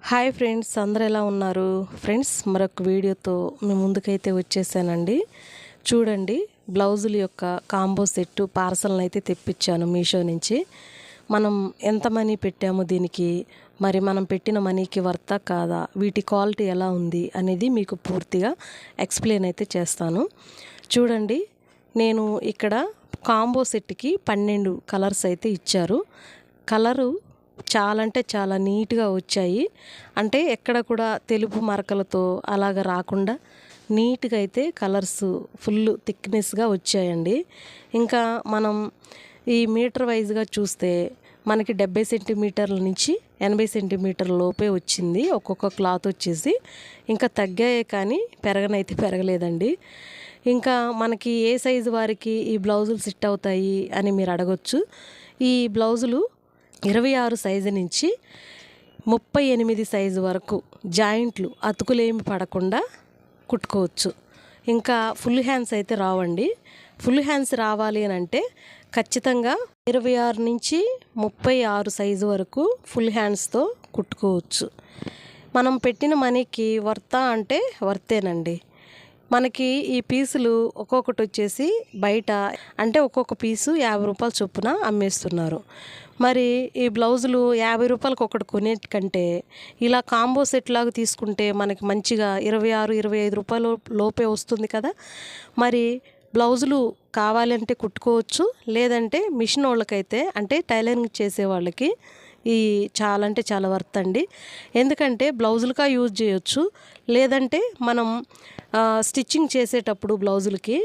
Hi friends, అందరూ ఎలా ఉన్నారు? ఫ్రెండ్స్, మరొక వీడియోతో మీ ముందుకైతే వచ్చేసానండి. చూడండి, బ్లౌజుల యొక్క కాంబో సెట్టు పార్సల్ని అయితే తెప్పించాను మీషో నుంచి. మనం ఎంత మనీ పెట్టాము దీనికి, మరి మనం పెట్టిన మనీకి వర్తా కాదా, వీటి క్వాలిటీ ఎలా ఉంది అనేది మీకు పూర్తిగా ఎక్స్ప్లెయిన్ అయితే చేస్తాను. చూడండి, నేను ఇక్కడ కాంబో సెట్కి 12 కలర్స్ అయితే ఇచ్చారు. కలరు చాలా అంటే చాలా నీట్గా వచ్చాయి. అంటే ఎక్కడ కూడా తెలుపు మరకలతో అలాగ రాకుండా నీట్గా అయితే కలర్స్ ఫుల్ థిక్నెస్గా వచ్చాయండి. ఇంకా మనం ఈ మీటర్ వైజ్గా చూస్తే మనకి 70 సెంటీమీటర్ల నుంచి 80 సెంటీమీటర్ల లోపే వచ్చింది ఒక్కొక్క క్లాత్ వచ్చేసి. ఇంకా తగ్గాయే కానీ పెరగనైతే పెరగలేదండి. ఇంకా మనకి ఏ సైజు వారికి ఈ బ్లౌజులు సెట్ అవుతాయి అని మీరు అడగొచ్చు. ఈ బ్లౌజులు 26 సైజు నుంచి 38 సైజు వరకు జాయింట్లు అతుకులేమి పడకుండా కుట్టుకోవచ్చు. ఇంకా ఫుల్ హ్యాండ్స్ అయితే రావండి. ఫుల్ హ్యాండ్స్ రావాలి అని అంటే ఖచ్చితంగా 26 నుంచి 36 సైజు వరకు ఫుల్ హ్యాండ్స్తో కుట్టుకోవచ్చు. మనం పెట్టిన మనీకి వర్తా అంటే వర్తేనండి. మనకి ఈ పీసులు ఒక్కొక్కటి వచ్చేసి బయట అంటే ఒక్కొక్క పీసు 50 రూపాయల చొప్పున అమ్మేస్తున్నారు. మరి ఈ బ్లౌజులు 50 రూపాయలకి ఒకటి కొనేటికంటే ఇలా కాంబో సెట్ లాగా తీసుకుంటే మనకి మంచిగా 26-25 రూపాయల లోపే వస్తుంది కదా. మరి బ్లౌజులు కావాలంటే కుట్టుకోవచ్చు, లేదంటే మిషన్ వాళ్ళకైతే అంటే టైలరింగ్ చేసే వాళ్ళకి ఈ చాలా అంటే చాలా వర్త్ అండి. ఎందుకంటే బ్లౌజులుగా యూజ్ చేయొచ్చు, లేదంటే మనం స్టిచ్చింగ్ చేసేటప్పుడు బ్లౌజులకి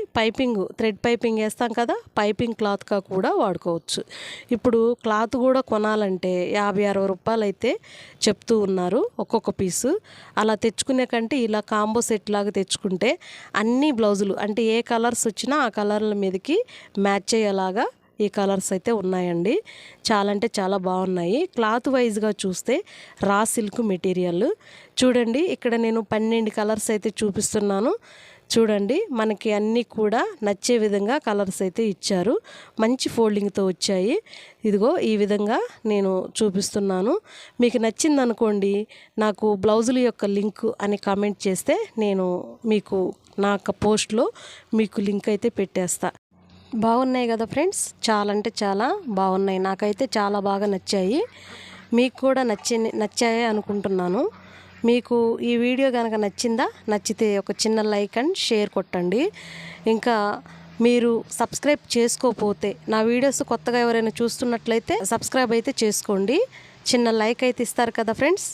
థ్రెడ్ పైపింగ్ వేస్తాం కదా, పైపింగ్ క్లాత్గా కూడా వాడుకోవచ్చు. ఇప్పుడు క్లాత్ కూడా కొనాలంటే 50-60 రూపాయలు అయితే చెప్తూ ఉన్నారు ఒక్కొక్క పీసు. అలా తెచ్చుకునే కంటే ఇలా కాంబో సెట్ లాగా తెచ్చుకుంటే అన్ని బ్లౌజులు అంటే ఏ కలర్స్ వచ్చినా ఆ కలర్ల మీదకి మ్యాచ్ అయ్యేలాగా ఈ కలర్స్ అయితే ఉన్నాయండి. చాలా అంటే చాలా బాగున్నాయి. క్లాత్ వైజ్గా చూస్తే రా సిల్క్ మెటీరియల్. చూడండి, ఇక్కడ నేను 12 కలర్స్ అయితే చూపిస్తున్నాను. చూడండి, మనకి అన్నీ కూడా నచ్చే విధంగా కలర్స్ అయితే ఇచ్చారు. మంచి ఫోల్డింగ్తో వచ్చాయి. ఇదిగో ఈ విధంగా నేను చూపిస్తున్నాను. మీకు నచ్చింది అనుకోండి, నాకు బ్లౌజుల యొక్క లింక్ అని కామెంట్ చేస్తే నేను మీకు నా పోస్ట్లో మీకు లింక్ అయితే పెట్టేస్తా. బాగున్నాయి కదా ఫ్రెండ్స్, చాలా అంటే చాలా బాగున్నాయి. నాకైతే చాలా బాగా నచ్చాయి. మీకు కూడా నచ్చాయి అనుకుంటున్నాను. మీకు ఈ వీడియో కనుక నచ్చితే ఒక చిన్న లైక్ అండ్ షేర్ కొట్టండి. ఇంకా మీరు సబ్స్క్రైబ్ చేసుకోకపోతే, నా వీడియోస్ కొత్తగా ఎవరైనా చూస్తున్నట్లయితే సబ్స్క్రైబ్ అయితే చేసుకోండి. చిన్న లైక్ అయితే ఇస్తారు కదా ఫ్రెండ్స్.